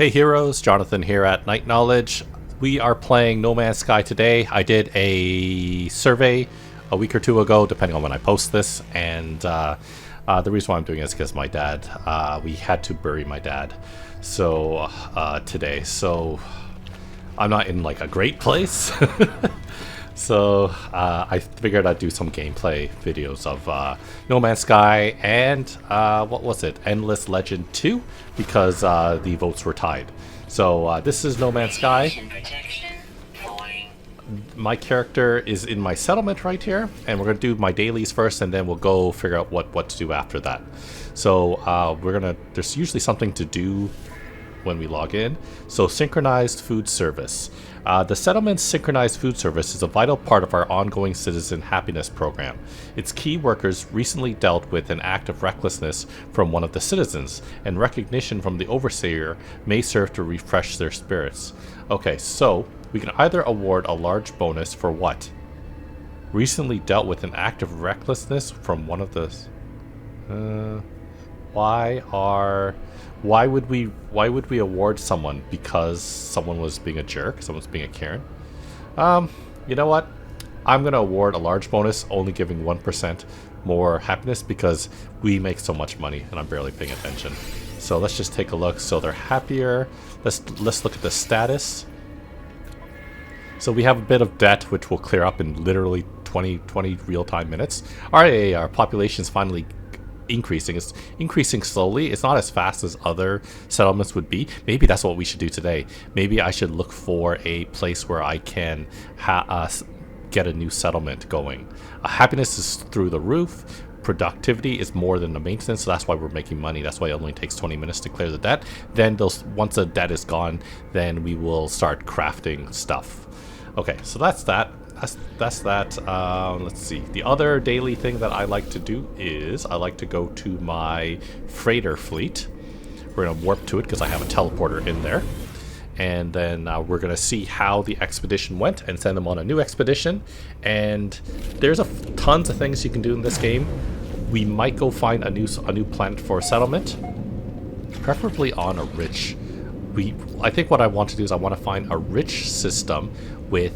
Hey heroes, Jonathan here at Night Knowledge. We are playing No Man's Sky today. I did a survey a week or two ago, depending on when I post this, and the reason why I'm doing it is because my dad, we had to bury my dad today, so I'm not in like a great place. So I figured I'd do some gameplay videos of No Man's Sky and what was it, Endless Legend 2, because the votes were tied. So this is No Man's Sky. My character is in my settlement right here, and we're going to do my dailies first, and then we'll go figure out what to do after that. So there's usually something to do when we log in. So synchronized food service. The settlement's synchronized food service is a vital part of our ongoing citizen happiness program. Its key workers recently dealt with an act of recklessness from one of the citizens, and recognition from the overseer may serve to refresh their spirits. Okay, so we can either award a large bonus for what? Recently dealt with an act of recklessness from one of the... Why would we award someone because someone was being a jerk, someone's being a Karen? You know what? I'm gonna award a large bonus, only giving 1% more happiness because we make so much money and I'm barely paying attention. So let's just take a look. So they're happier. Let's look at the status. So we have a bit of debt which will clear up in literally 20 real-time minutes. Our population's finally increasing. It's increasing slowly. It's not as fast as other settlements would be. Maybe that's what we should do today. Maybe I should look for a place where I can get a new settlement going. Happiness is through the roof. Productivity is more than the maintenance, so that's why we're making money. That's why it only takes 20 minutes to clear the debt. Then once the debt is gone, then we will start crafting stuff. Okay, so that's that. That's that. Let's see. The other daily thing that I like to do is I like to go to my freighter fleet. We're going to warp to it because I have a teleporter in there. And then we're going to see how the expedition went and send them on a new expedition. And there's tons of things you can do in this game. We might go find a new planet for a settlement, preferably on a rich. I think what I want to do is I want to find a rich system with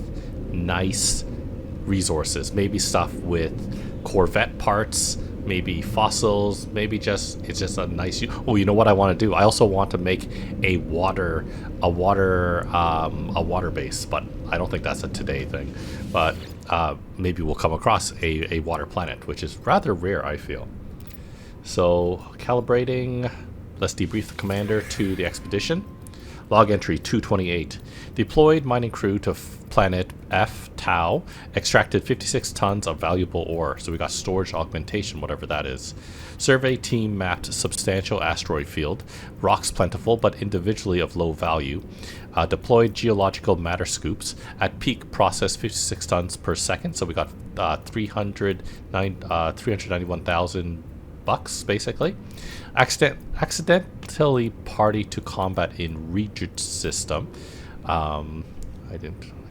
nice resources, maybe stuff with Corvette parts, maybe fossils, maybe it's just a nice. Oh, you know what I want to do? I also want to make a water base, but I don't think that's a today thing. But maybe we'll come across a water planet, which is rather rare, I feel. So calibrating. Let's debrief the commander to the expedition. Log entry 228. Deployed mining crew to planet F Tau. Extracted 56 tons of valuable ore. So we got storage augmentation, whatever that is. Survey team mapped substantial asteroid field. Rocks plentiful, but individually of low value. Deployed geological matter scoops. At peak, processed 56 tons per second. So we got 391,000 bucks basically. Accidentally party to combat in Regent system. I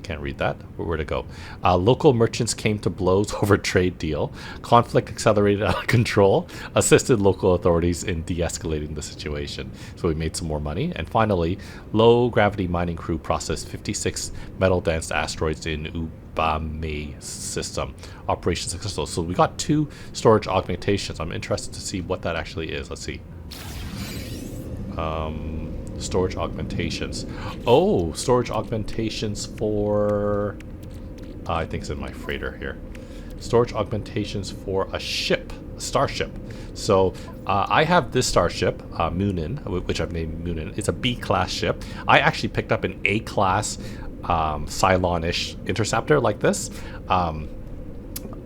can't read that. Where to go? Local merchants came to blows over trade deal. Conflict accelerated out of control. Assisted local authorities in de-escalating the situation. So we made some more money. And finally, low gravity mining crew processed 56 metal dense asteroids in Ubame system. Operation successful. So we got 2 storage augmentations. I'm interested to see what that actually is. Let's see. Storage augmentations. Oh, storage augmentations for... I think it's in my freighter here. Storage augmentations for a ship, a starship. So I have this starship, Moonin, which I've named Moonin. It's a B-class ship. I actually picked up an A-class Cylon-ish interceptor like this.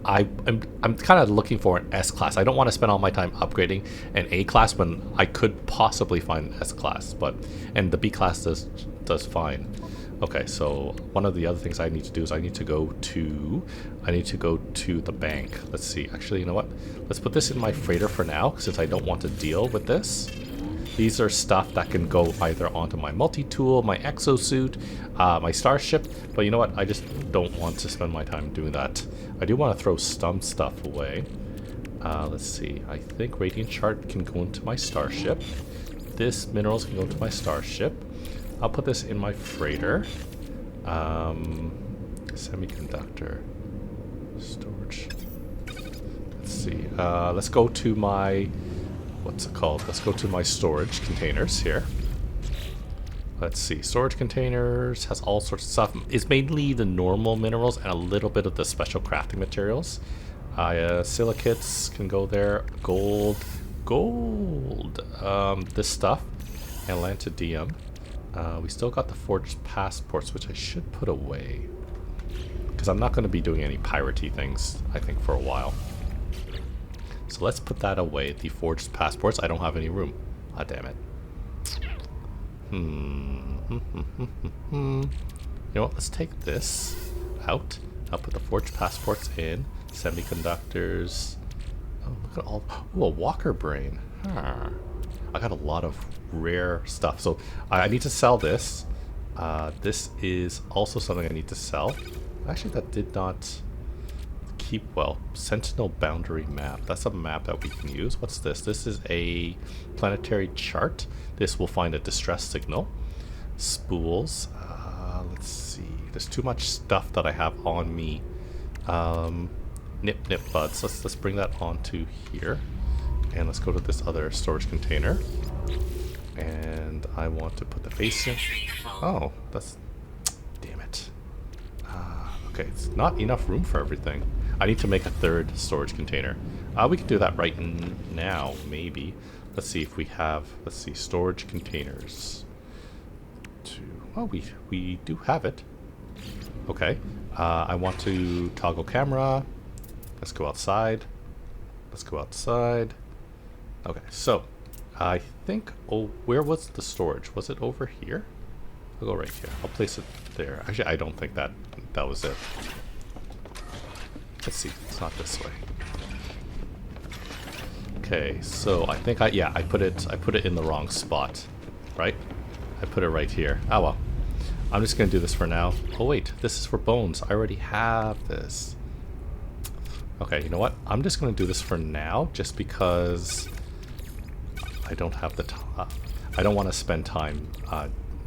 I'm kind of looking for an S-class. I don't want to spend all my time upgrading an A-class when I could possibly find an S-class, and the B-class does fine. Okay, so one of the other things I need to do is I need to go to the bank. Let's see. Actually, you know what? Let's put this in my freighter for now, since I don't want to deal with this. These are stuff that can go either onto my multi-tool, my exosuit, my starship, but you know what? I just don't want to spend my time doing that. I do want to throw some stuff away. Let's see. I think Radiant Chart can go into my starship. this minerals can go to my starship. I'll put this in my freighter. Semiconductor storage. Let's see. Let's go to my, what's it called? Let's go to my storage containers here. Let's see. Storage containers has all sorts of stuff. It's mainly the normal minerals and a little bit of the special crafting materials. Silicates can go there. Gold. This stuff. And lantadium. We still got the forged passports, which I should put away. Because I'm not going to be doing any piratey things, I think, for a while. So let's put that away. The forged passports. I don't have any room. Ah, damn it. You know what? Let's take this out. I'll put the forged passports in. Semiconductors. Oh, look at all. Ooh, a walker brain. Huh. I got a lot of rare stuff. So I need to sell this. This is also something I need to sell. Actually, that did not keep well. Sentinel boundary map. That's a map that we can use. What's this? This is a planetary chart. This will find a distress signal. Spools. Let's see. There's too much stuff that I have on me. Nip buds. Let's bring that onto here. And let's go to this other storage container. And I want to put the face in. Oh, that's... Damn it. Okay, it's not enough room for everything. I need to make a third storage container. We can do that right now, maybe. Let's see if we have... Let's see, storage containers. Oh, we do have it. Okay. I want to toggle camera. Let's go outside. Let's go outside. Okay, so I think... Oh, where was the storage? Was it over here? I'll go right here. I'll place it there. Actually, I don't think that was it. Let's see. It's not this way. Okay, so I think I put it in the wrong spot, right? I put it right here. Oh well. I'm just gonna do this for now. Oh wait, this is for bones. I already have this. Okay, you know what? I'm just gonna do this for now, just because I don't have the time. I don't want to spend time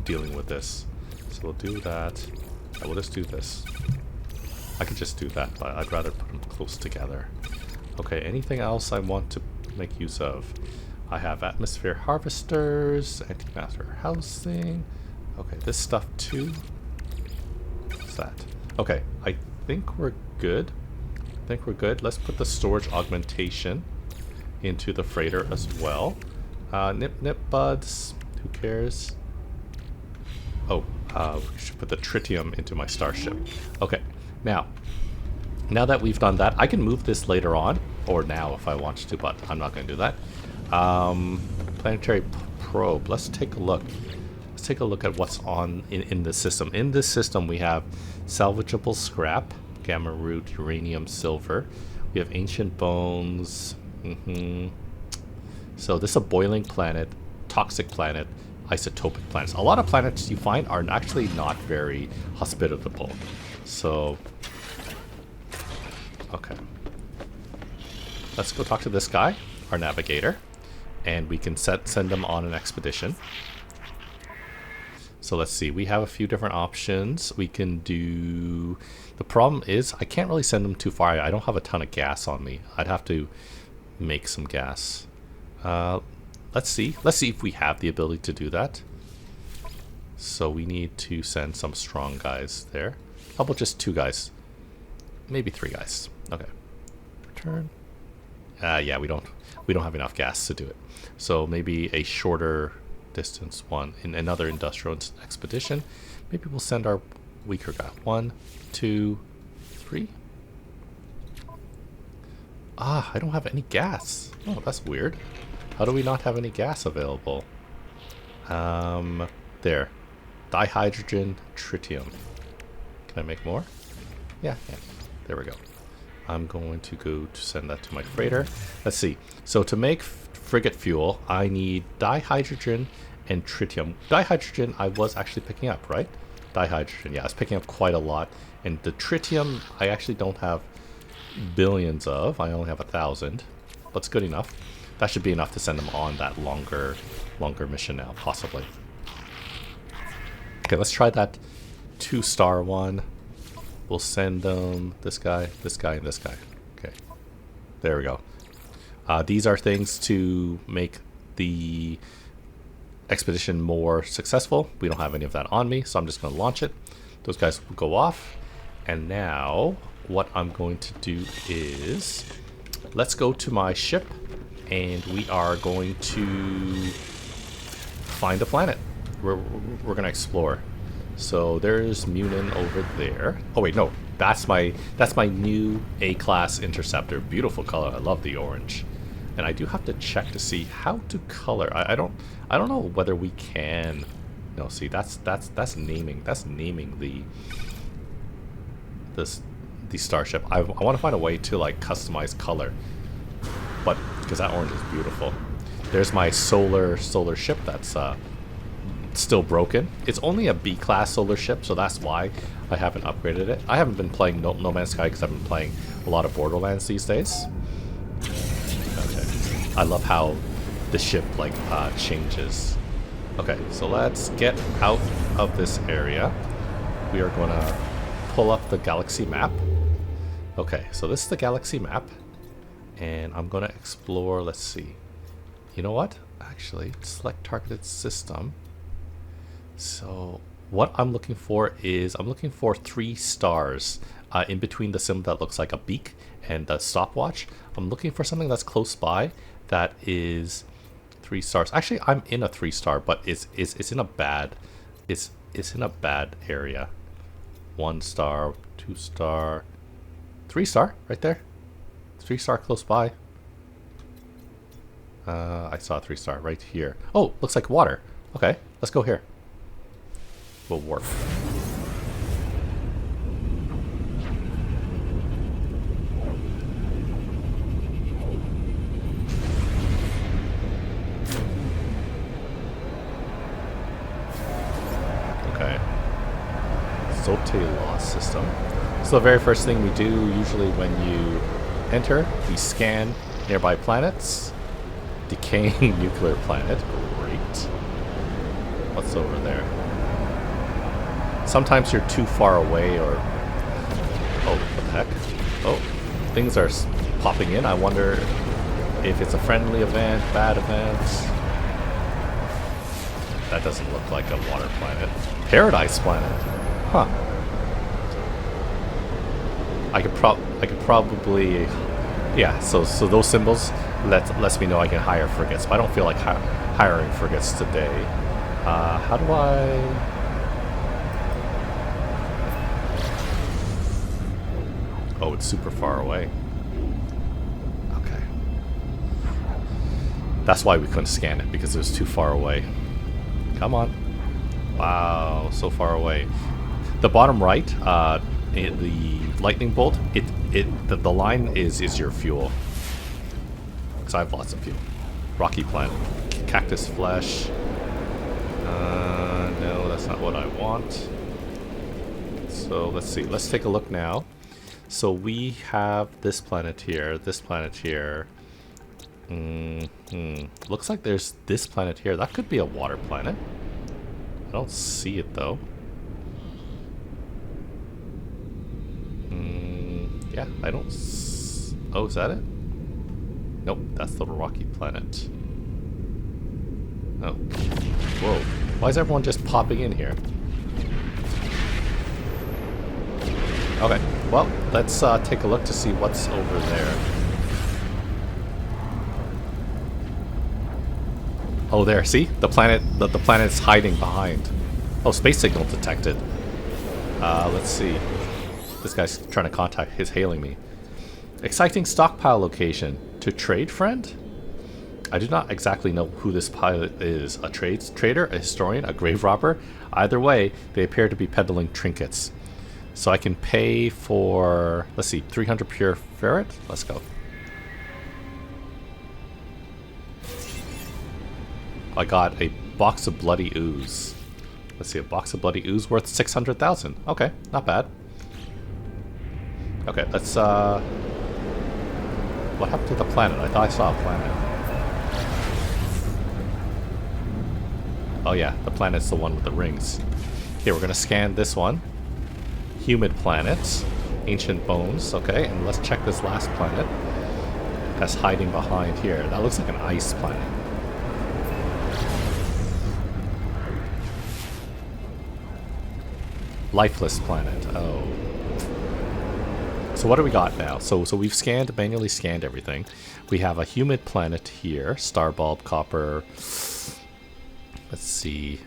dealing with this. So we'll do that. I will just do this. I could just do that, but I'd rather put them close together. Okay, anything else I want to make use of? I have atmosphere harvesters, antimatter housing. Okay, this stuff too. What's that? Okay, I think we're good. Let's put the storage augmentation into the freighter as well. Nip buds. Who cares? Oh, we should put the tritium into my starship. Okay, now that we've done that, I can move this later on, or now if I want to, but I'm not going to do that. Planetary probe. Let's take a look. Let's take a look at what's on in this system. In this system, we have salvageable scrap, gamma root, uranium, silver. We have ancient bones. So this is a boiling planet, toxic planet, isotopic planets. A lot of planets you find are actually not very hospitable. So, okay. Let's go talk to this guy, our navigator, and we can send him on an expedition. So let's see, we have a few different options. We can do... The problem is, I can't really send him too far. I don't have a ton of gas on me. I'd have to make some gas. Let's see if we have the ability to do that. So we need to send some strong guys there. How about just 2 guys? Maybe 3 guys. Okay. Return. Yeah, we don't have enough gas to do it. So maybe a shorter distance one in another industrial expedition. Maybe we'll send our weaker guy. 1, 2, 3. I don't have any gas. Oh, that's weird. How do we not have any gas available? There. Dihydrogen tritium. Can I make more? Yeah. There we go. I'm going to go to send that to my freighter. Let's see. So to make frigate fuel, I need dihydrogen and tritium. Dihydrogen I was actually picking up, right? Dihydrogen, yeah, I was picking up quite a lot. And the tritium I actually don't have billions of. I only have 1,000. That's good enough. That should be enough to send them on that longer mission now, possibly. Okay, let's try that 2-star one. We'll send them this guy, and this guy. Okay, there we go. These are things to make the expedition more successful. We don't have any of that on me, so I'm just going to launch it. Those guys will go off. And now what I'm going to do is let's go to my ship, and we are going to find a planet. We're going to explore. So there's Munin over there. Oh wait, no, that's my new A-class interceptor. Beautiful color. I love the orange. And I do have to check to see how to color. I don't know whether we can. No, see, that's naming. That's naming the starship. I want to find a way to like customize color, but because that orange is beautiful. There's my solar ship that's still broken. It's only a B-class solar ship, so that's why I haven't upgraded it. I haven't been playing No Man's Sky because I've been playing a lot of Borderlands these days. Okay, I love how the ship like changes. Okay, so let's get out of this area. We are gonna pull up the galaxy map. Okay, so this is the galaxy map, and I'm gonna explore. Let's see. You know what? Actually, select targeted system. So what I'm looking for is 3 stars in between the symbol that looks like a beak and the stopwatch. I'm looking for something that's close by that is 3 stars. Actually, I'm in a 3-star, but it's in a bad area. 1 star, 2 star, 3 star right there. 3 star close by. I saw a 3 star right here. Oh, looks like water. Okay, let's go here. We'll warp. Okay. Zote system. So the very first thing we do usually when you enter, we scan nearby planets. Decaying nuclear planet. Great. What's over there? Sometimes you're too far away or... Oh, what the heck? Oh, things are popping in. I wonder if it's a friendly event, bad event. That doesn't look like a water planet. Paradise planet. Huh. I could probably... Yeah, so those symbols lets me know I can hire frigates, but I don't feel like hiring frigates today. How do I... Oh, it's super far away. Okay. That's why we couldn't scan it, because it was too far away. Come on. Wow, so far away. The bottom right, the lightning bolt, the line is your fuel. Because I have lots of fuel. Rocky planet. Cactus flesh. No, that's not what I want. So let's see. Let's take a look now. So we have this planet here, this planet here. Looks like there's this planet here. That could be a water planet. I don't see it though. Yeah, I don't... Oh, is that it? Nope, that's the rocky planet. Oh. Whoa. Why is everyone just popping in here? Okay, well, let's take a look to see what's over there. Oh, there, see? The planet's hiding behind. Oh, space signal detected. Let's see. This guy's trying to contact, he's hailing me. Exciting stockpile location. To trade friend? I do not exactly know who this pilot is. A trader, a historian, a grave robber? Either way, they appear to be peddling trinkets. So I can pay for, let's see, 300 pure ferret? Let's go. I got a box of bloody ooze. Let's see, a box of bloody ooze worth 600,000. Okay, not bad. Okay, let's, what happened to the planet? I thought I saw a planet. Oh yeah, the planet's the one with the rings. Okay, we're gonna scan this one. Humid planets. Ancient bones. Okay, and let's check this last planet. That's hiding behind here. That looks like an ice planet. Lifeless planet. Oh. So what do we got now? So we've manually scanned everything. We have a humid planet here. Star bulb, copper. Let's see.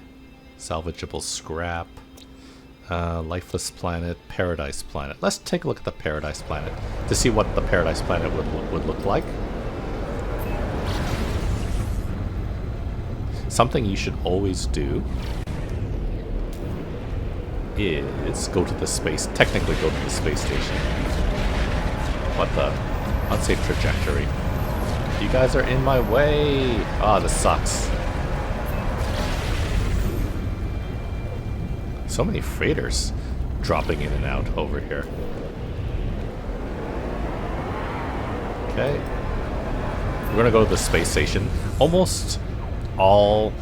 Salvageable scrap. Lifeless planet. Paradise planet. Let's take a look at the paradise planet to see what the paradise planet would look like. Something you should always do is go to the technically go to the space station. What the? Unsafe trajectory. You guys are in my way! Ah, this sucks. So many freighters dropping in and out over here. Okay. We're gonna go to the space station. Almost all...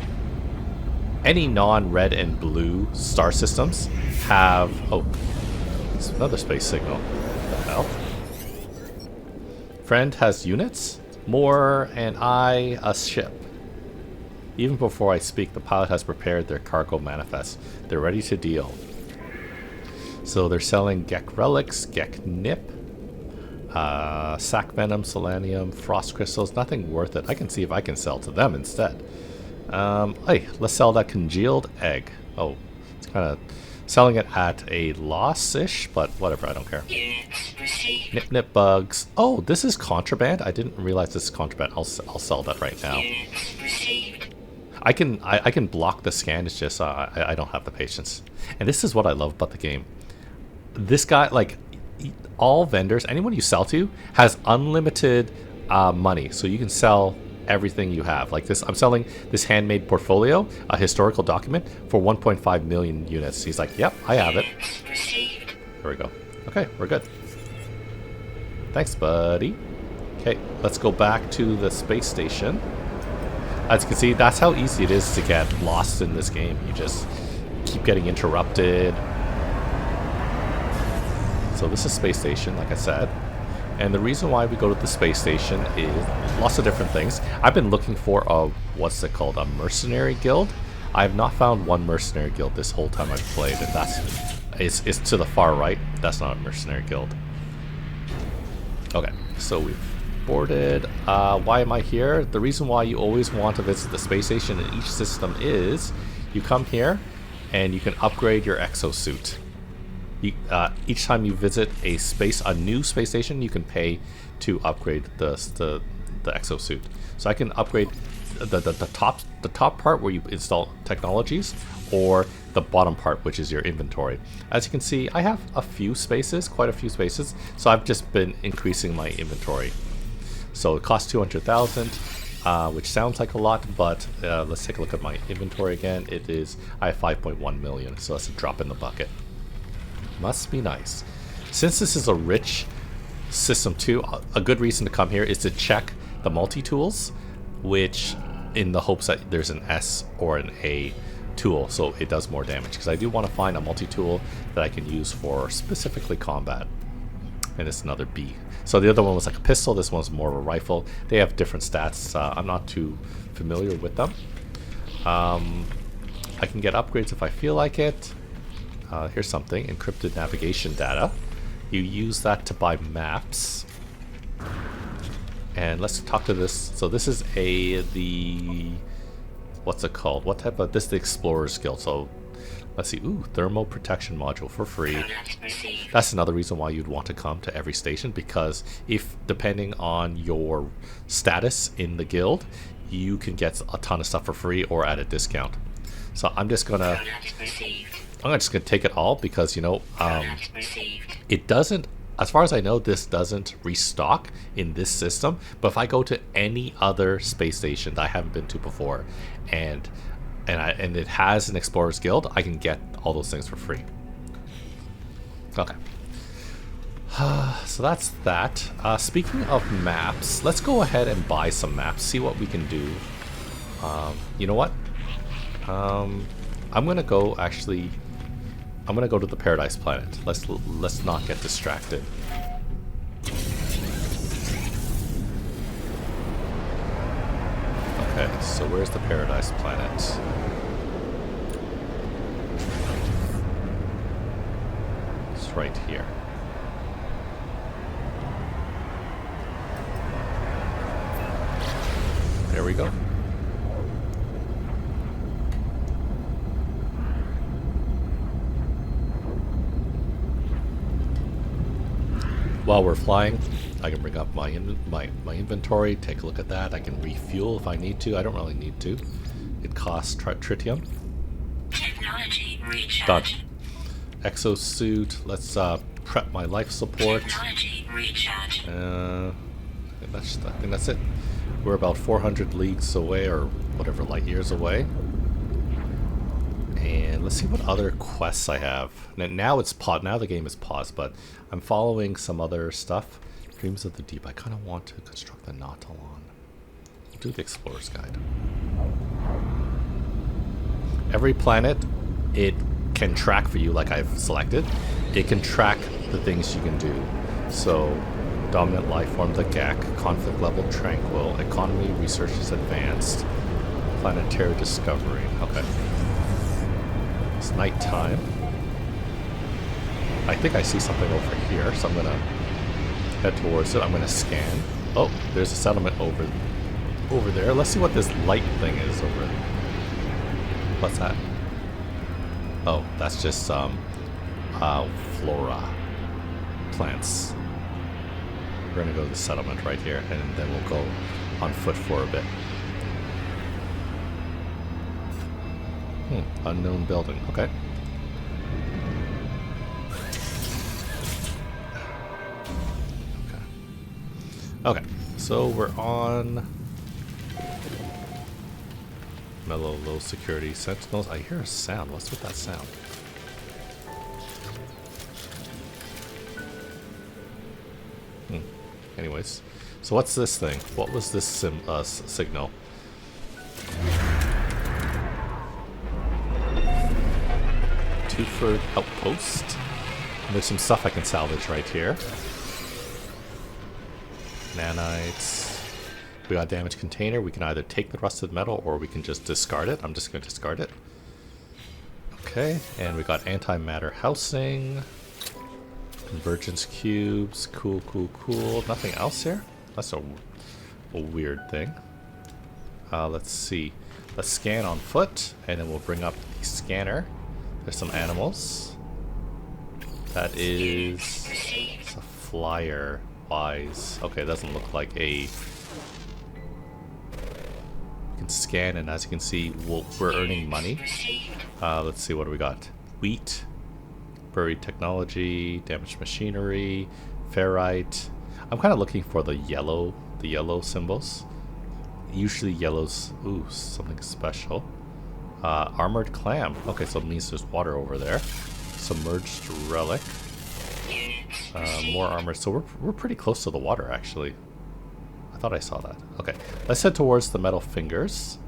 any non-red and blue star systems have... oh, it's another space signal. What the hell? Friend has units? More and I a ship. Even before I speak, the pilot has prepared their cargo manifest. They're ready to deal. So they're selling Gek relics, Gek nip, sac venom, selenium, frost crystals. Nothing worth it. I can see if I can sell to them instead. Hey, let's sell that congealed egg. Oh, it's kind of selling it at a loss-ish, but whatever, I don't care. Nip nip bugs. Oh, this is contraband? I didn't realize this is contraband. I'll sell that right now. I can block the scan, it's just I don't have the patience. And this is what I love about the game. This guy, like, all vendors, anyone you sell to, has unlimited money. So you can sell everything you have. Like this, I'm selling this handmade portfolio, a historical document, for 1.5 million units. He's like, yep, I have it. There we go. Okay, we're good. Thanks, buddy. Okay, let's go back to the space station. As you can see, that's how easy it is to get lost in this game. You just keep getting interrupted. So this is space station, like I said. And the reason why we go to the space station is lots of different things. I've been looking for a, what's it called, a mercenary guild. I have not found one mercenary guild this whole time I've played, and it's to the far right. That's not a mercenary guild. Okay, so we've boarded. Why am I here? The reason why you always want to visit the space station in each system is you come here and you can upgrade your exosuit. Each time you visit a new space station, you can pay to upgrade the exosuit. So I can upgrade the top part where you install technologies, or the bottom part, which is your inventory. As you can see, I have a few spaces, quite a few spaces, so I've just been increasing my inventory. So it costs 200,000, which sounds like a lot, but let's take a look at my inventory again. I have 5.1 million, so that's a drop in the bucket. Must be nice. Since this is a rich system too, a good reason to come here is to check the multi-tools, which in the hopes that there's an S or an A tool, so it does more damage, because I do want to find a multi-tool that I can use for specifically combat. And it's another B. So the other one was like a pistol, this one's more of a rifle. They have different stats. I'm not too familiar with them. I can get upgrades if I feel like it. Here's something, encrypted navigation data. You use that to buy maps. And let's talk to this. So this is what's it called? What type of, this is the Explorer's Guild. So let's see, ooh, thermal protection module for free. That's another reason why you'd want to come to every station, because if, depending on your status in the guild, you can get a ton of stuff for free or at a discount. So I'm just gonna take it all, because, you know, it doesn't, as far as I know, this doesn't restock in this system. But if I go to any other space station that I haven't been to before, and it has an Explorer's Guild, I can get all those things for free. Okay. So that's that. Speaking of maps, let's go ahead and buy some maps, see what we can do. You know what? I'm gonna go actually. I'm gonna go to the Paradise Planet. Let's not get distracted. Okay, so where's the Paradise Planet? It's right here. There we go. While we're flying, I can bring up my inventory, take a look at that. I can refuel if I need to. I don't really need to. It costs tritium. Technology recharge. Done. Exosuit. Let's prep my life support. Technology recharge. I think that's it. We're about 400 leagues away, or whatever, light years away. And let's see what other quests I have. Now it's paused. Now the game is paused, but I'm following some other stuff. Dreams of the Deep. I kind of want to construct the Nautilon. We'll do the Explorer's Guide. Every planet, it can track for you, like I've selected. It can track the things you can do. So, dominant life form, the GAC, conflict level tranquil, economy research is advanced, planetary discovery. Okay. It's nighttime. I think I see something over here, so I'm gonna head towards it. I'm gonna scan. Oh, there's a settlement over there. Let's see what this light thing is over there. What's that? Oh, that's just flora plants. We're gonna go to the settlement right here, and then we'll go on foot for a bit. Unknown building. Okay. Okay. So we're on mellow low security sentinels. I hear a sound. What's with that sound? Anyways, so what's this thing? What was this signal? Twofold outpost. And there's some stuff I can salvage right here. Nanites. We got a damaged container. We can either take the rusted metal or we can just discard it. I'm just going to discard it. Okay, and we got antimatter housing. Convergence cubes. Cool, cool, cool. Nothing else here? That's a weird thing. Let's see. Let's scan on foot, and then we'll bring up the scanner. There's some animals. That is a flyer. Wise. Okay, it doesn't look like a... You can scan, and as you can see, we're earning money. Let's see, what do we got? Wheat. Buried technology. Damaged machinery. Ferrite. I'm kind of looking for the yellow symbols. Usually yellows... Ooh, something special. Armored clam. Okay, so it means there's water over there. Submerged relic. More armor. So we're pretty close to the water, actually. I thought I saw that. Okay, let's head towards the metal fingers.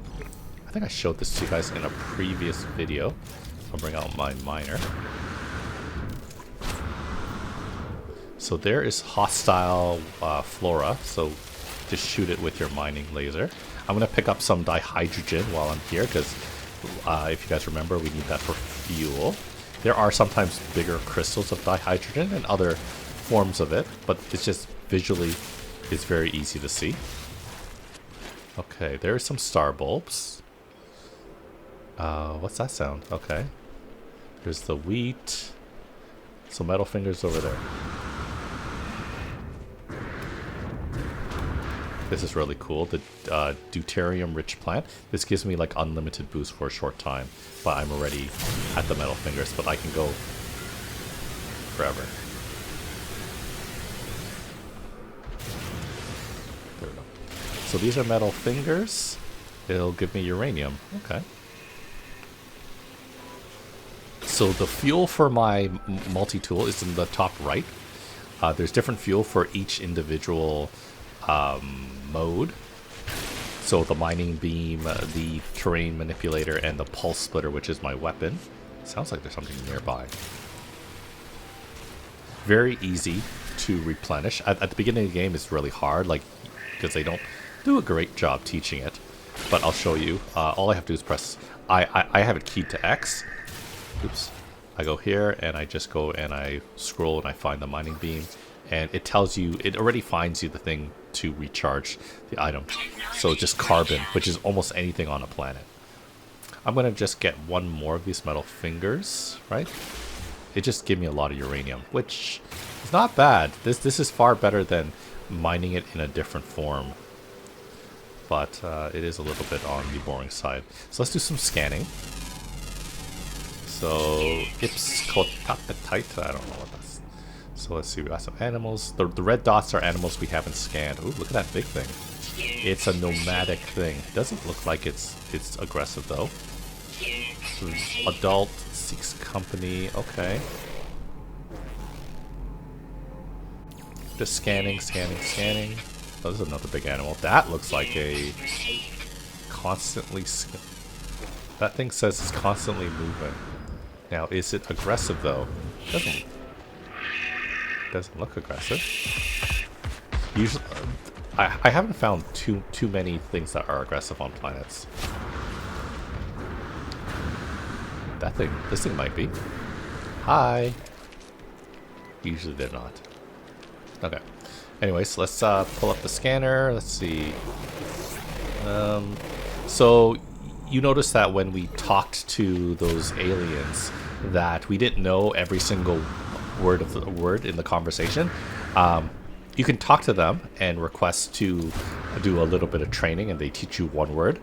I think I showed this to you guys in a previous video. I'll bring out my miner. So there is hostile flora. So just shoot it with your mining laser. I'm going to pick up some dihydrogen while I'm here, because if you guys remember, we need that for fuel. There are sometimes bigger crystals of dihydrogen and other forms of it, but it's just visually, it's very easy to see. Okay, there's some star bulbs. What's that sound? Okay. There's the wheat. Some metal fingers over there. This is really cool. The deuterium-rich plant. This gives me like unlimited boost for a short time, but I'm already at the metal fingers. But I can go forever. There we go. So these are metal fingers. It'll give me uranium. Okay. So the fuel for my multi-tool is in the top right. There's different fuel for each individual mode. So the mining beam, the terrain manipulator, and the pulse splitter, which is my weapon. Sounds like there's something nearby. Very easy to replenish. At the beginning of the game, it's really hard, like, because they don't do a great job teaching it. But I'll show you. All I have to do is press... I have it keyed to X. Oops. I go here, and I just go and I scroll, and I find the mining beam. And it tells you... It already finds you the thing to recharge the item. So it's just carbon, which is almost anything on a planet. I'm going to just get one more of these metal fingers, right? It just gave me a lot of uranium, which is not bad. This is far better than mining it in a different form. But it is a little bit on the boring side. So let's do some scanning. So, ipscotapetite, I don't know what that's. So let's see, we got some animals. The red dots are animals we haven't scanned. Ooh, look at that big thing. It's a nomadic thing. Doesn't look like it's aggressive though. Adult seeks company. Okay. Just scanning. Oh, this is another big animal. That looks like a constantly... That thing says it's constantly moving. Now, is it aggressive though? Doesn't look aggressive. Usually, I haven't found too many things that are aggressive on planets. This thing might be. Hi. Usually they're not. Okay. Anyways, let's pull up the scanner. Let's see. So you notice that when we talked to those aliens, that we didn't know every single word in the conversation. You can talk to them and request to do a little bit of training, and they teach you one word.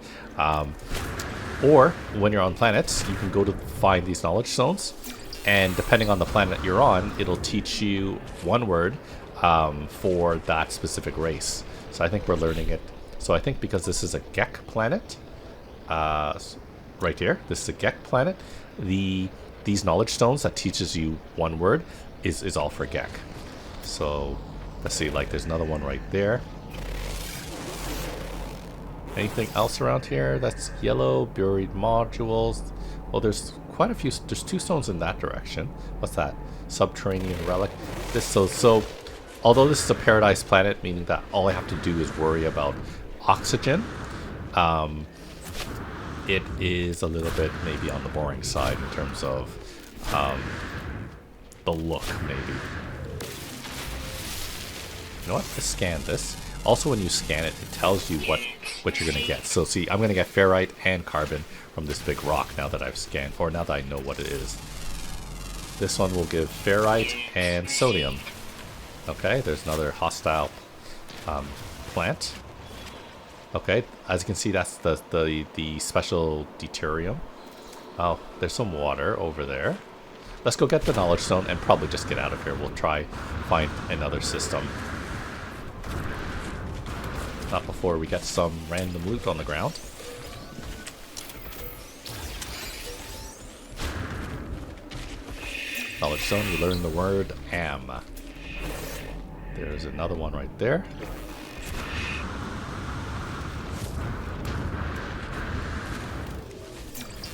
Or when you're on planets, you can go to find these knowledge stones, and depending on the planet you're on, it'll teach you one word for that specific race. So I think we're learning it. So I think because this is a Gek planet, right here, this is a Gek planet, these knowledge stones that teaches you one word is all for Gek. So let's see, like there's another one right there. Anything else around here that's yellow? Buried modules. Well, there's quite a few. There's 2 stones in that direction. What's that? Subterranean relic. So although this is a paradise planet, meaning that all I have to do is worry about oxygen, it is a little bit maybe on the boring side in terms of the look, maybe. You know what? Let's scan this. Also, when you scan it, it tells you what you're going to get. So see, I'm going to get ferrite and carbon from this big rock now that I've scanned, or now that I know what it is. This one will give ferrite and sodium. Okay, there's another hostile plant. Okay, as you can see, that's the special deuterium. Oh, there's some water over there. Let's go get the knowledge stone and probably just get out of here. We'll try find another system. Not before we get some random loot on the ground. Knowledge stone, we learn the word am. There's another one right there.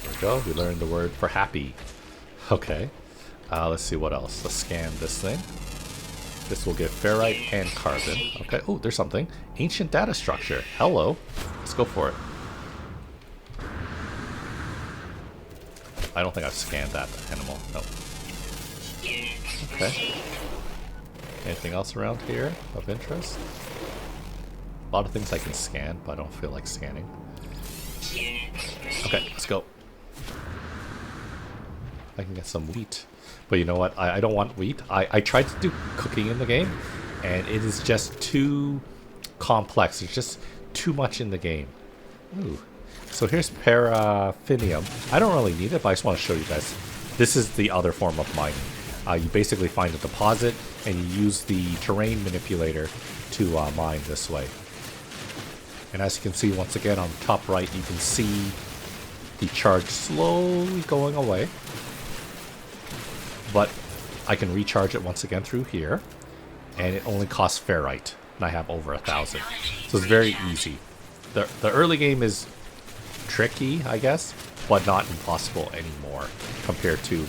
There we go, we learned the word for happy. Okay, let's see what else. Let's scan this thing. This will give ferrite and carbon. Okay, oh, there's something. Ancient data structure. Hello. Let's go for it. I don't think I've scanned that animal. No. Okay. Anything else around here of interest? A lot of things I can scan, but I don't feel like scanning. Okay, let's go. I can get some wheat. But you know what? I don't want wheat. I tried to do cooking in the game, and it is just too complex. There's just too much in the game. Ooh. So here's paraffinium. I don't really need it, but I just want to show you guys. This is the other form of mining. You basically find a deposit, and you use the terrain manipulator to mine this way. And as you can see, once again, on the top right, you can see the charge slowly going away. But I can recharge it once again through here, and it only costs ferrite, and I have over 1,000. So it's very easy. the early game is tricky, I guess, but not impossible anymore compared to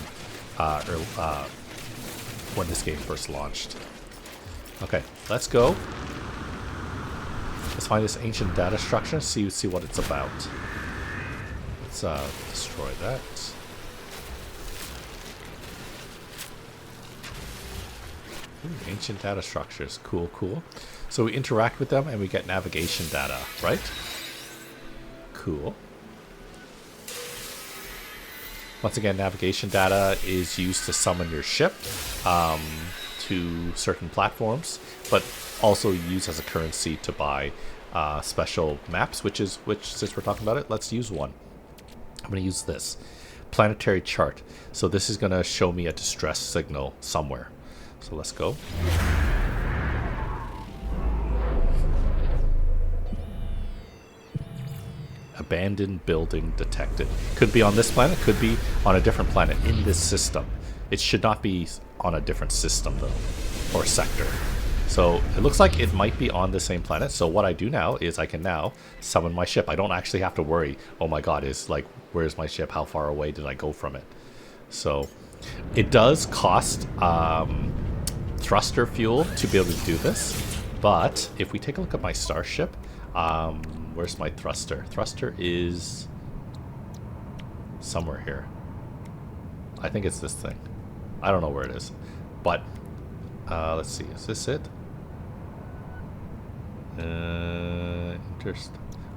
when this game first launched. Okay, let's go. Let's find this ancient data structure. See what it's about. Let's destroy that. Ooh, ancient data structures. Cool, cool. So we interact with them and we get navigation data, right? Cool. Once again, navigation data is used to summon your ship to certain platforms, but also used as a currency to buy special maps, which since we're talking about it, let's use one. I'm going to use this planetary chart. So this is going to show me a distress signal somewhere. So let's go. Abandoned building detected. Could be on this planet, could be on a different planet in this system. It should not be on a different system though, or sector. So it looks like it might be on the same planet. So what I do now is I can now summon my ship. I don't actually have to worry, oh my god, where's my ship? How far away did I go from it? So it does cost thruster fuel to be able to do this. But if we take a look at my starship, where's my thruster? Thruster is somewhere here. I think it's this thing. I don't know where it is. But let's see. Is this it? I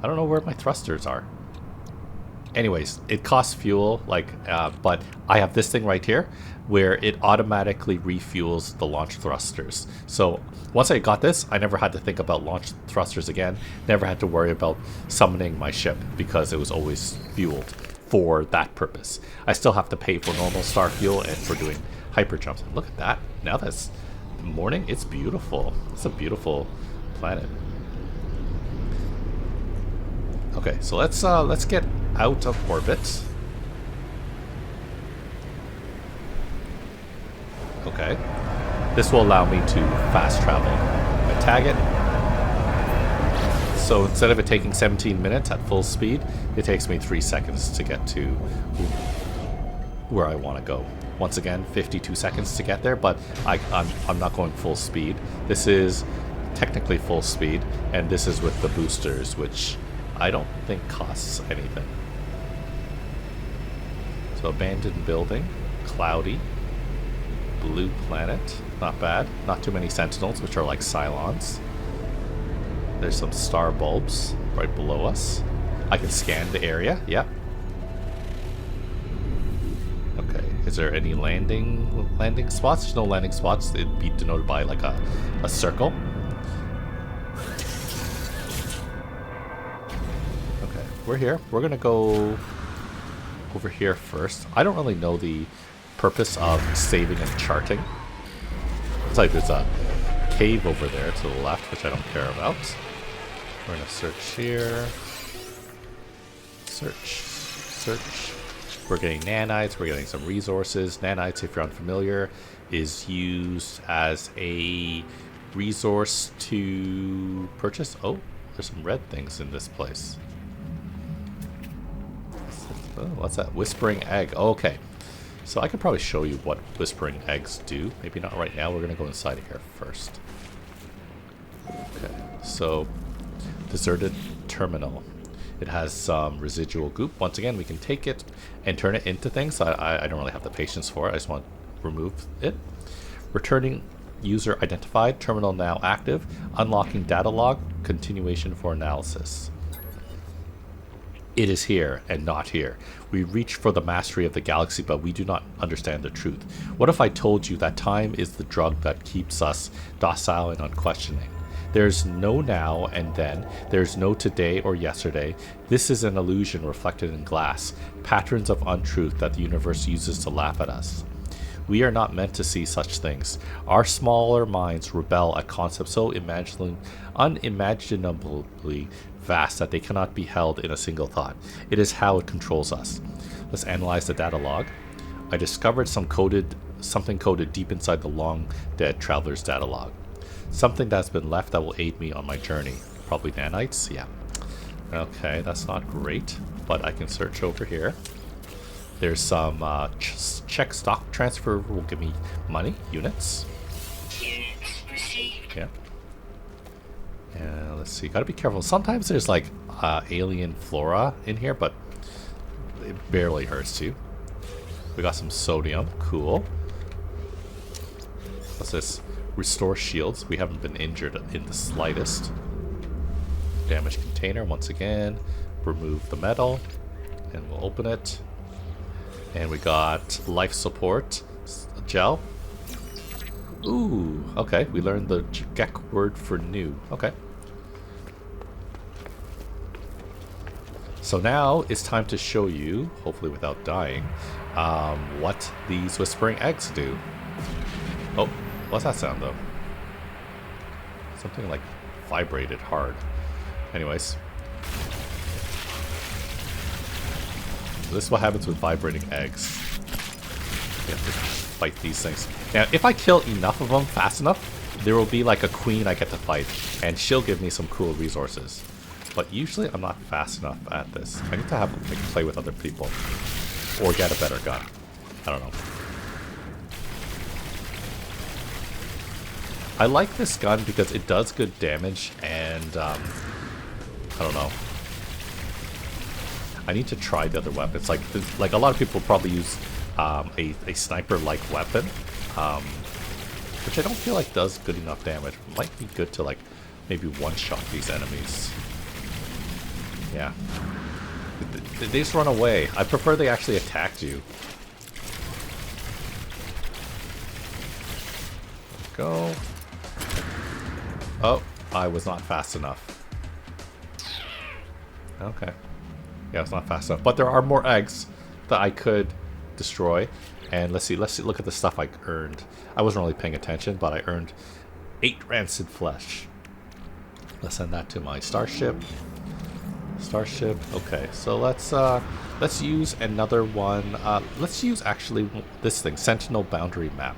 don't know where my thrusters are. Anyways, it costs fuel, but I have this thing right here where it automatically refuels the launch thrusters. So once I got this, I never had to think about launch thrusters again. Never had to worry about summoning my ship because it was always fueled for that purpose. I still have to pay for normal star fuel and for doing hyper jumps. Look at that. Now that's morning. It's beautiful. It's a beautiful planet. Okay, so let's get out of orbit. Okay. This will allow me to fast travel. I tag it. So instead of it taking 17 minutes at full speed, it takes me 3 seconds to get to where I want to go. Once again, 52 seconds to get there, but I'm not going full speed. This is technically full speed, and this is with the boosters, which I don't think costs anything. So abandoned building, cloudy, blue planet, not bad. Not too many sentinels, which are like Cylons. There's some star bulbs right below us. I can scan the area, yep. Okay, is there any landing spots? There's no landing spots. It'd be denoted by like a circle. Okay, we're here. We're gonna go over here first. I don't really know the purpose of saving and charting. Looks like there's a cave over there to the left, which I don't care about. We're gonna search here. Search. We're getting nanites, we're getting some resources. Nanites, if you're unfamiliar, is used as a resource to purchase. Oh, there's some red things in this place. Oh, what's that? Whispering egg. Oh, okay. So I could probably show you what whispering eggs do. Maybe not right now. We're going to go inside of here first. Okay. So, deserted terminal. It has some residual goop. Once again, we can take it and turn it into things. I don't really have the patience for it. I just want to remove it. Returning user identified. Terminal now active. Unlocking data log. Continuation for analysis. It is here and not here. We reach for the mastery of the galaxy, but we do not understand the truth. What if I told you that time is the drug that keeps us docile and unquestioning? There's no now and then. There's no today or yesterday. This is an illusion reflected in glass, patterns of untruth that the universe uses to laugh at us. We are not meant to see such things. Our smaller minds rebel at concepts so unimaginably vast that they cannot be held in a single thought. It is how it controls us. Let's analyze the data log. I discovered something coded deep inside the long dead traveler's data log. Something that's been left that will aid me on my journey. Probably nanites, yeah. Okay, that's not great, but I can search over here. There's some check stock transfer will give me money, units. Units received. Yeah. And let's see, gotta be careful. Sometimes there's like alien flora in here, but it barely hurts you. We got some sodium, cool. What's this? Restore shields. We haven't been injured in the slightest. Damage container once again. Remove the metal, and we'll open it. And we got life support gel. Ooh, okay. We learned the Gek word for new. Okay. So now it's time to show you, hopefully without dying, what these whispering eggs do. Oh, what's that sound though? Something like vibrated hard. Anyways. So this is what happens with vibrating eggs. You have to fight these things. Now, if I kill enough of them fast enough, there will be like a queen I get to fight, and she'll give me some cool resources. But usually I'm not fast enough at this. I need to have like play with other people. Or get a better gun. I don't know. I like this gun because it does good damage and I don't know. I need to try the other weapons. Like a lot of people probably use a sniper-like weapon, which I don't feel like does good enough damage. It might be good to like maybe one-shot these enemies. Yeah. They just run away. I prefer they actually attacked you. Go. Oh, I was not fast enough. Okay. Yeah, it's not fast enough. But there are more eggs that I could destroy. And let's see, look at the stuff I earned. I wasn't really paying attention, but I earned 8 rancid flesh. Let's send that to my starship. Starship. Okay, so let's use another one. Let's use actually this thing, Sentinel Boundary Map.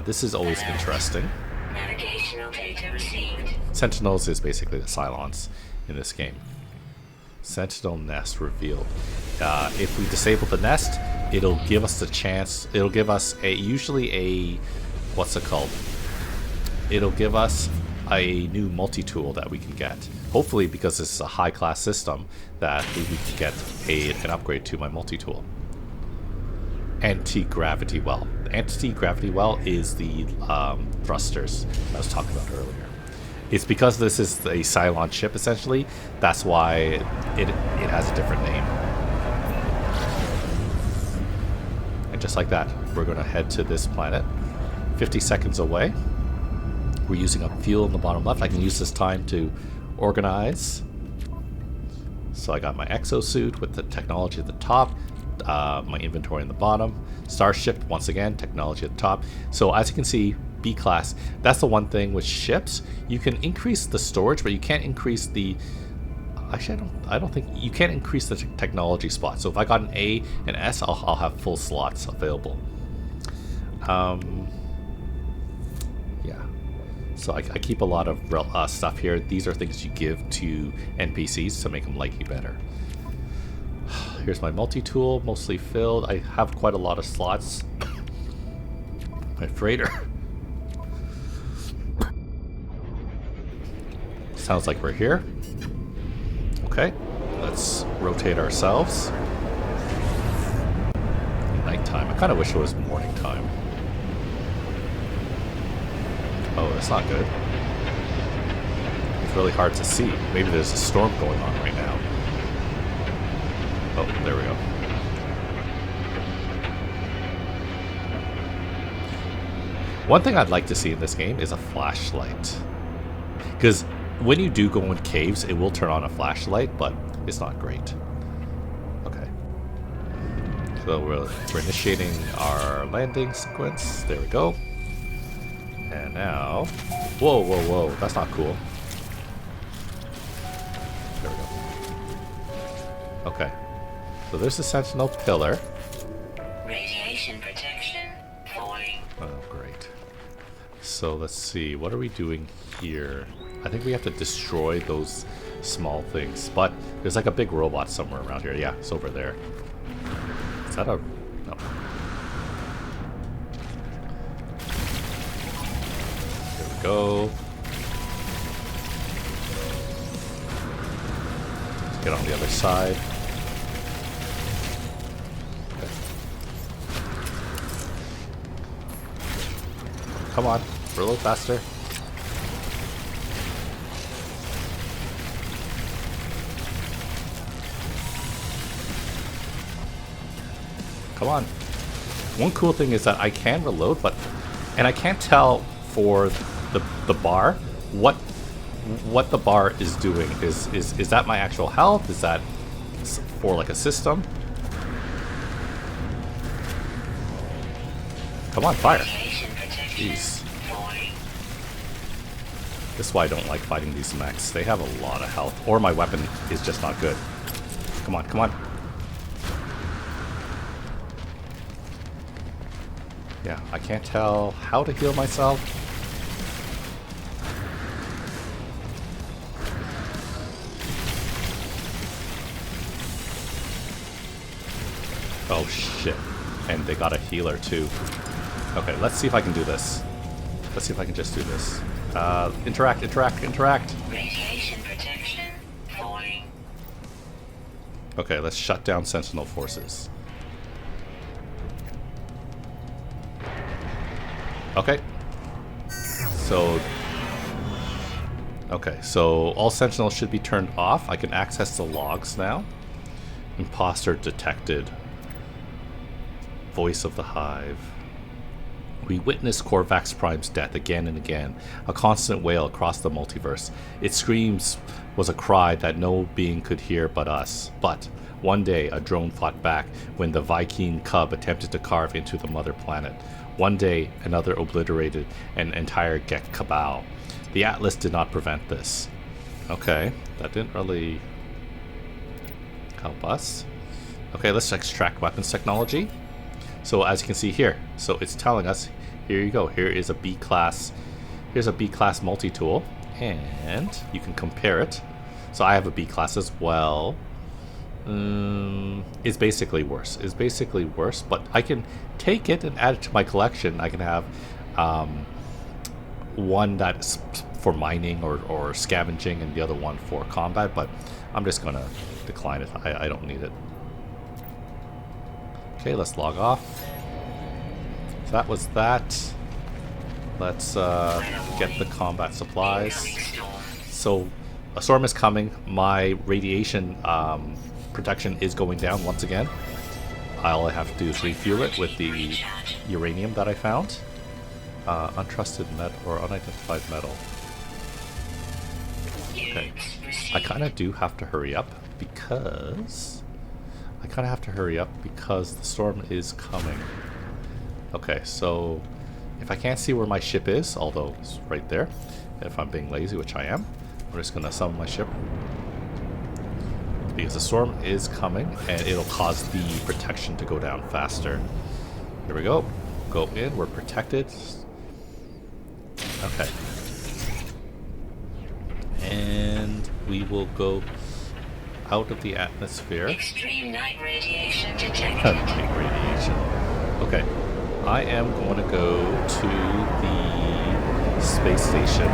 This is always interesting. Navigational data received. Sentinels is basically the Cylons in this game. Sentinel nest revealed. If we disable the nest, it'll give us the chance. It'll give us usually a what's it called? It'll give us a new multi-tool that we can get. Hopefully, because this is a high-class system, that we can get an upgrade to my multi-tool. Anti-gravity well. The anti-gravity well is the thrusters I was talking about earlier. It's because this is a Cylon ship, essentially. That's why it has a different name. And just like that, we're going to head to this planet. 50 seconds away. We're using up fuel in the bottom left. I can use this time to organize. So I got my exosuit with the technology at the top, my inventory in the bottom, starship once again, technology at the top. So as you can see, B class. That's the one thing with ships. You can increase the storage, but you can't increase the. Actually, I don't think you can't increase the technology slot. So if I got an A and S, I'll have full slots available. Yeah. So I keep a lot of stuff here. These are things you give to NPCs to make them like you better. Here's my multi-tool, mostly filled. I have quite a lot of slots. My freighter. Sounds like we're here. Okay, let's rotate ourselves. Nighttime. I kind of wish it was morning time. Oh, that's not good. It's really hard to see. Maybe there's a storm going on right now. Oh, there we go. One thing I'd like to see in this game is a flashlight. Because when you do go in caves, it will turn on a flashlight, but it's not great. Okay. So we're initiating our landing sequence. There we go. And now... Whoa, whoa, whoa. That's not cool. There we go. Okay. So there's the Sentinel pillar. Radiation protection falling. Oh, great. So let's see. What are we doing here? I think we have to destroy those small things. But there's like a big robot somewhere around here. Yeah, it's over there. Is that a... no. Here we go. Let's get on the other side. Okay. Come on, reload faster. Come on. One cool thing is that I can reload, and I can't tell for the bar what the bar is doing. Is that my actual health? Is that for like a system? Come on, fire. Jeez. This is why I don't like fighting these mechs. They have a lot of health. Or my weapon is just not good. Come on, come on. Yeah, I can't tell how to heal myself. Oh shit. And they got a healer too. Okay, let's see if I can do this. Let's see if I can just do this. Interact, interact, interact. Radiation protection falling. Okay, let's shut down Sentinel forces. Okay. So all Sentinels should be turned off. I can access the logs now. Imposter detected. Voice of the Hive. We witness Korvax Prime's death again and again, a constant wail across the multiverse. Its screams was a cry that no being could hear but us. But one day, a drone fought back when the Viking cub attempted to carve into the mother planet. One day, another obliterated an entire Gek cabal. The Atlas did not prevent this. Okay, that didn't really help us. Okay, let's extract weapons technology. So as you can see here, so it's telling us, here you go, here is a B-class, here's a B-class multi-tool, and you can compare it. So I have a B-class as well. It's basically worse. It's basically worse, but I can take it and add it to my collection. I can have one that's for mining or scavenging and the other one for combat, but I'm just gonna decline it. I don't need it. Okay, let's log off. So that was that. Let's get the combat supplies. So a storm is coming. My radiation protection is going down once again. All I have to do is refuel it with the uranium that I found. Untrusted metal or unidentified metal. Okay. I kind of do have to hurry up because... the storm is coming. Okay, so if I can't see where my ship is, although it's right there, if I'm being lazy, which I am, I'm just going to summon my ship. Because the storm is coming, and it'll cause the protection to go down faster. Here we go. Go in, we're protected. Okay. And we will go out of the atmosphere. Extreme night radiation detected. Night radiation. Okay. I am going to go to the space station.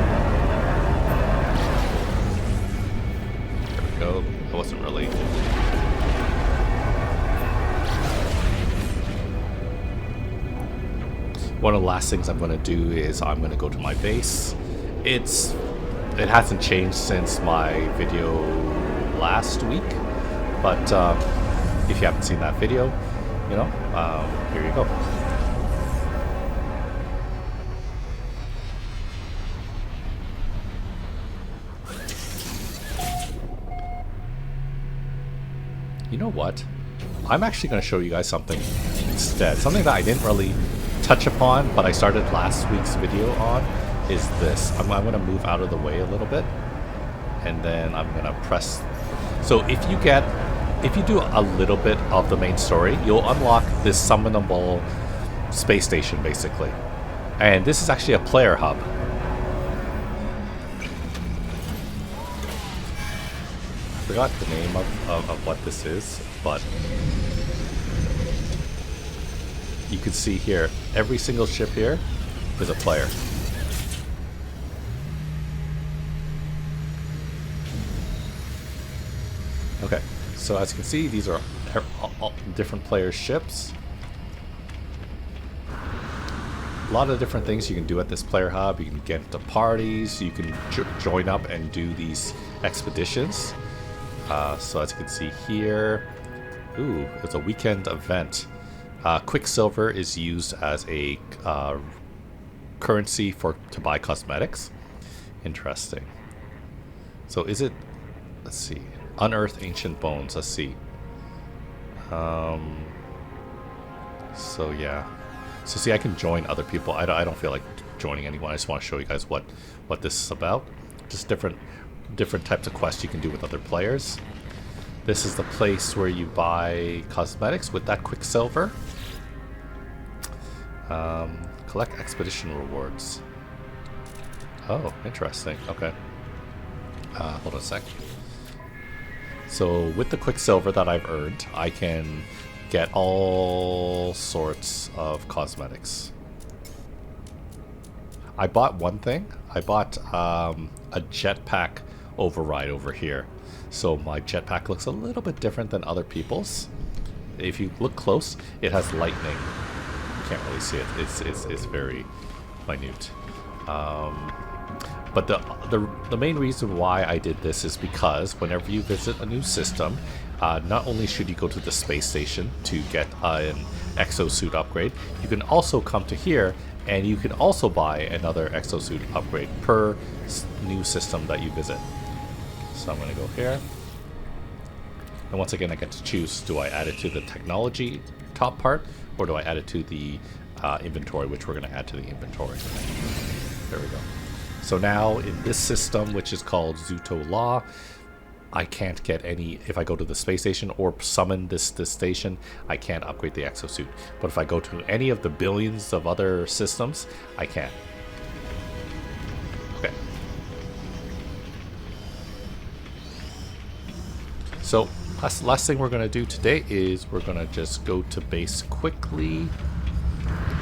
There we go. I wasn't really... One of the last things I'm going to do is I'm going to go to my base. It hasn't changed since my video last week, but if you haven't seen that video, you know, here you go. You know what? I'm actually going to show you guys something instead. Something that I didn't really touch upon, but I started last week's video on, is this. I'm going to move out of the way a little bit, and then I'm going to press. So if you do a little bit of the main story, you'll unlock this summonable space station, basically. And this is actually a player hub. forgot the name of what this is, but you can see here, every single ship here is a player. Okay, so as you can see, these are all different players' ships. A lot of different things you can do at this player hub. You can get into parties, you can join up and do these expeditions. So as you can see here, ooh, it's a weekend event. Quicksilver is used as a currency to buy cosmetics. Interesting. So is it, let's see, unearth ancient bones, let's see. So yeah. So see, I can join other people. I don't feel like joining anyone. I just want to show you guys what this is about. Just different types of quests you can do with other players. This is the place where you buy cosmetics with that Quicksilver. Collect expedition rewards. Oh, interesting. Okay. Hold on a sec. So with the Quicksilver that I've earned, I can get all sorts of cosmetics. I bought one thing. I bought a jetpack override over here. So my jetpack looks a little bit different than other people's. If you look close, it has lightning. You can't really see it. It's very minute. But the main reason why I did this is because whenever you visit a new system, not only should you go to the space station to get an exosuit upgrade, you can also come to here and you can also buy another exosuit upgrade per new system that you visit. So I'm going to go here. And once again, I get to choose, do I add it to the technology top part, or do I add it to the inventory, which we're going to add to the inventory. There we go. So now in this system, which is called Zuto Law, I can't get any, if I go to the space station or summon this station, I can't upgrade the exosuit. But if I go to any of the billions of other systems, I can. Okay. So last thing we're going to do today is we're going to just go to base quickly.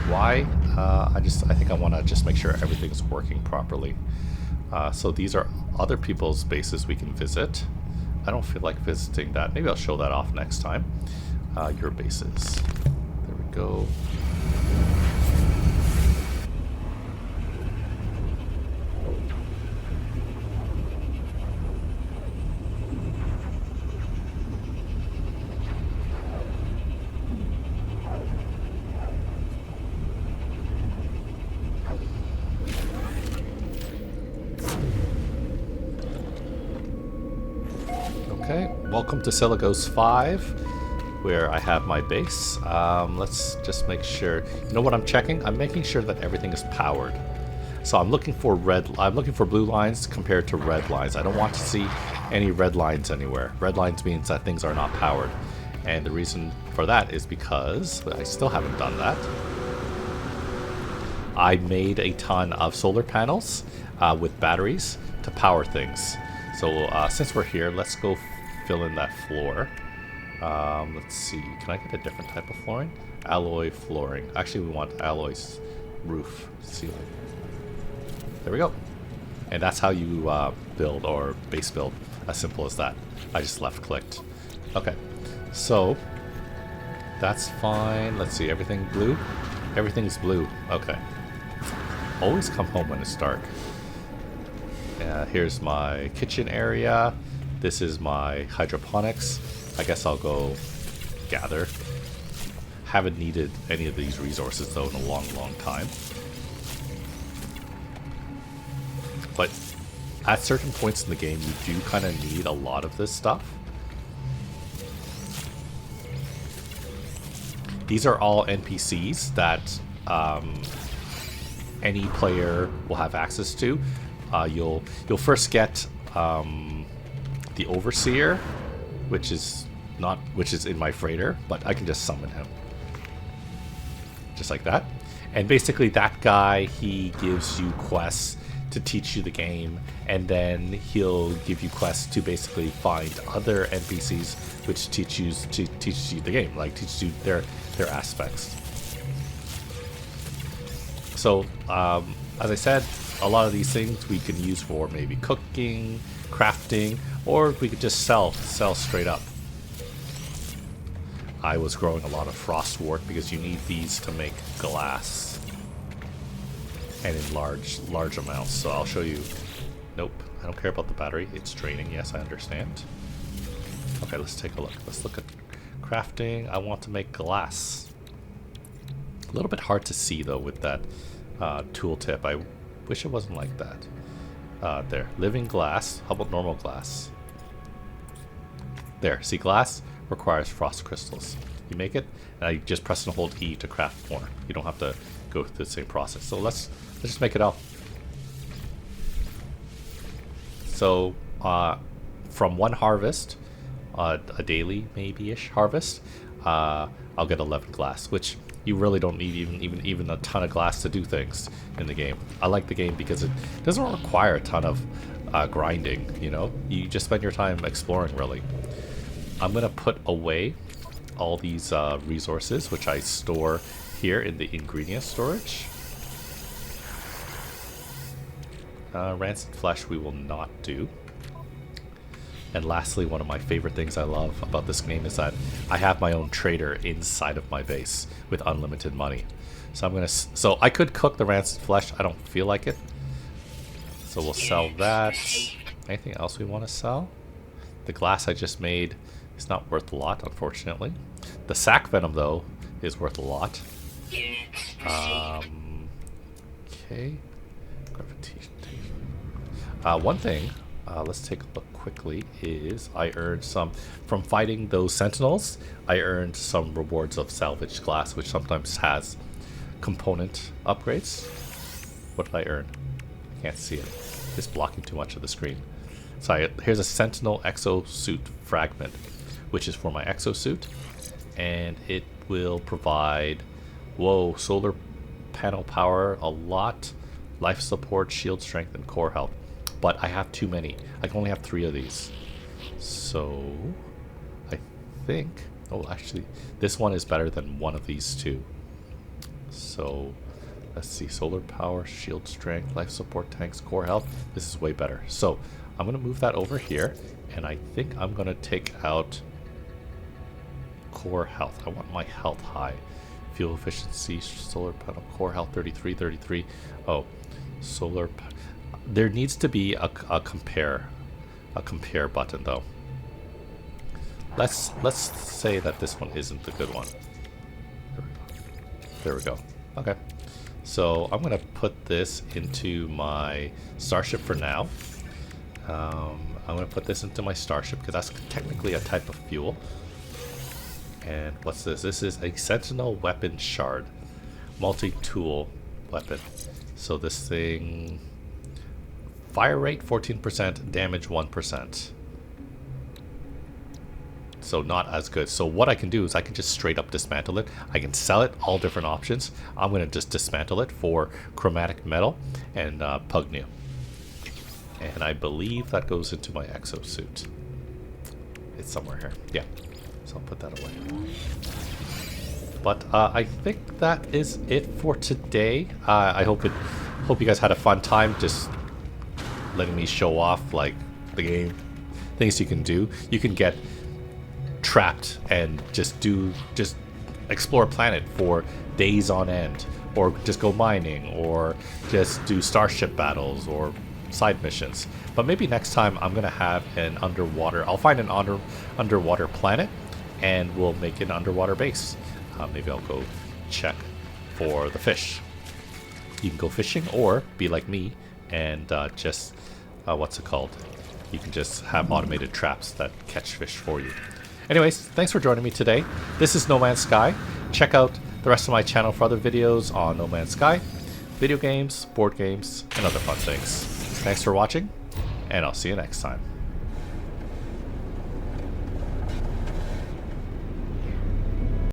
Why? I think I want to just make sure everything's working properly. So these are other people's bases we can visit. I don't feel like visiting that. Maybe I'll show that off next time. Your bases. There we go. Okay, welcome to Celigos 5, where I have my base. Let's just make sure. You know what I'm checking? I'm making sure that everything is powered. So I'm looking for blue lines compared to red lines. I don't want to see any red lines anywhere. Red lines means that things are not powered. And the reason for that is because I still haven't done that. I made a ton of solar panels with batteries to power things. So since we're here, let's go fill in that floor. Let's see, can I get a different type of flooring? Alloy flooring. Actually, we want alloys roof ceiling. There we go. And that's how you build or base build. As simple as that. I just left clicked. Okay, so that's fine. Let's see, everything blue? Everything's blue. Okay. Always come home when it's dark. Here's my kitchen area. This is my hydroponics. I guess I'll go gather. Haven't needed any of these resources though in a long time. But at certain points in the game, you do kind of need a lot of this stuff. These are all NPCs that any player will have access to. You'll first get the Overseer, which is in my freighter, but I can just summon him, just like that. And basically, that guy, he gives you quests to teach you the game, and then he'll give you quests to basically find other NPCs which teach you the game, like teach you their aspects. So as I said, a lot of these things we can use for maybe cooking, crafting, or we could just sell straight up. I was growing a lot of frostwort because you need these to make glass, and in large amounts. So I'll show you. Nope, I don't care about the battery. It's draining. Yes, I understand. Okay, let's take a look. Let's look at crafting. I want to make glass. A little bit hard to see though with that tooltip. I wish it wasn't like that. There, living glass. How about normal glass? There, see, glass requires frost crystals. You make it, and I just press and hold E to craft more. You don't have to go through the same process. So let's just make it up. So from one harvest, a daily maybe-ish harvest, I'll get 11 glass, which you really don't need even a ton of glass to do things in the game. I like the game because it doesn't require a ton of grinding, you know? You just spend your time exploring, really. I'm gonna put away all these resources, which I store here in the ingredient storage. Rancid flesh we will not do. And lastly, one of my favorite things I love about this game is that I have my own trader inside of my base with unlimited money. So I'm gonna. So I could cook the rancid flesh. I don't feel like it. So we'll sell that. Anything else we want to sell? The glass I just made is not worth a lot, unfortunately. The sac venom though is worth a lot. Okay. Gravitation. One thing. Let's take a look quickly, is I earned some from fighting those sentinels. I earned some rewards of salvaged glass, which sometimes has component upgrades. What did I earn? I can't see it. It's blocking too much of the screen. So here's a sentinel exosuit fragment, which is for my exosuit, and it will provide, whoa, solar panel power, a lot, life support, shield strength, and core health. But I have too many. I can only have 3 of these. So I think, oh, actually, this one is better than one of these 2. So let's see, solar power, shield strength, life support, tanks, core health. This is way better. So I'm gonna move that over here, and I think I'm gonna take out core health. I want my health high. Fuel efficiency, solar panel, core health 33, 33. Oh, solar. There needs to be a compare button though. Let's say that this one isn't the good one. There we go. Okay. So I'm gonna put this into my starship for now. I'm gonna put this into my starship because that's technically a type of fuel. And what's this? This is a sentinel weapon shard, multi-tool weapon. So this thing. Fire rate 14%, damage 1%. So not as good. So what I can do is I can just straight up dismantle it. I can sell it, all different options. I'm going to just dismantle it for chromatic metal and pugnew. And I believe that goes into my exosuit. It's somewhere here. Yeah. So I'll put that away. But I think that is it for today. I hope you guys had a fun time just letting me show off like the game, things you can do. You can get trapped and just explore a planet for days on end, or just go mining, or just do starship battles or side missions. But maybe next time I'm gonna have an underwater. I'll find an underwater planet, and we'll make an underwater base. Maybe I'll go check for the fish. You can go fishing, or be like me and just what's it called? You can just have automated traps that catch fish for you. Anyways, thanks for joining me today. This is No Man's Sky. Check out the rest of my channel for other videos on No Man's Sky, video games, board games, and other fun things. Thanks for watching, and I'll see you next time.